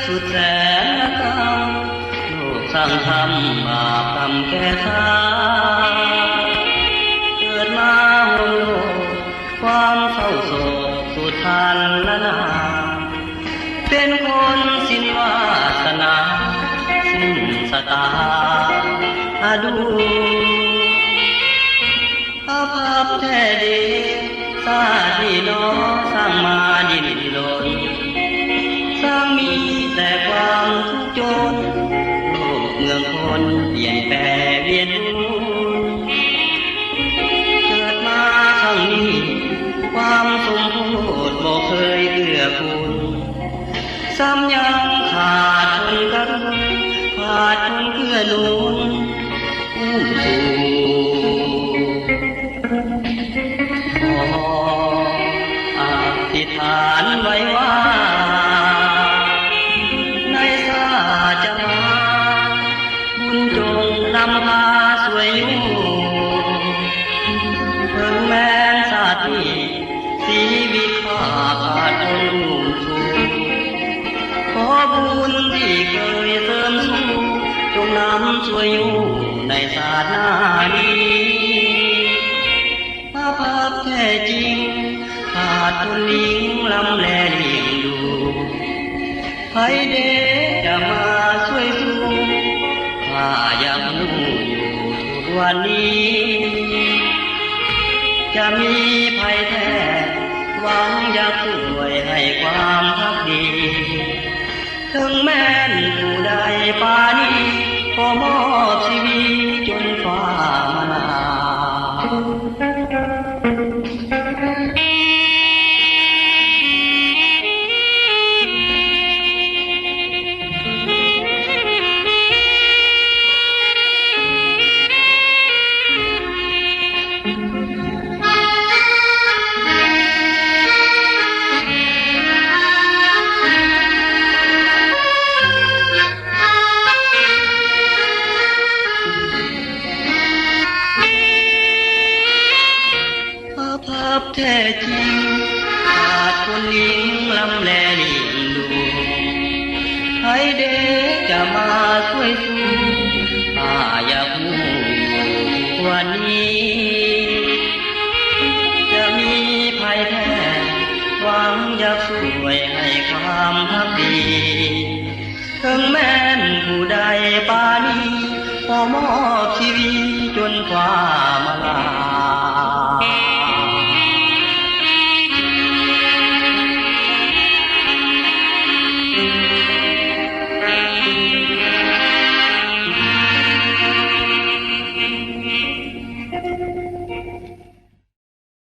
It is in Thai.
สุดแสนกรรมโลกสร้างทำบาปกรรมแก่ข้าเกิดมาห่วงโลกความเศร้าโศกสุดทันละนาเป็นคนสิ้นวาสนาสิ้นสตาดูอาภัพแท้ดีสาดีน้อสร้างมาดินรนสร้างมีแต่ความทุกข์จนโลกเมืองคนเปลี่ยนแปลงเวียนเกิดมาครั้งนี้ความสมโพธิบ่เคยเอื้อคุณซ้ำยังขาดคนกรุณาขาดคนเกื้อหนุนขออธิษฐานไว้ว่าในศาสจะมาบุญจงนำพาสวยอยู่ถึงแม้ศาสตร์นี้ชีวิตข้าขาดคนสูงขอบุญที่เคยเสริมสู้จงนำช่วยอยู่ในศาสตร์นานี้อาภัพแท้จริงขาดคนเลี้ยงลำแลเลี้ยงดูใครเด็กจะมาช่วยสู้ข้ายังอยู่ทุกวันนี้จะมีภัยแท้หวังอยากช่วยให้ความพักดีถึงแม้นผู้ใดปานีขอมอบชีวิตจนฟ้ามาลาภัพแท้จริงขาดคนเลี้ยงลำแลเลี้ยงดูให้เด็กจะมาช่วยสู้ข้าอยากรู้วันนี้จะมีภัยแท้หวังอยากช่วยให้ความพักดีถึงแม้นผู้ใดปานีขอมอบชีวิตจนฟ้ามาลา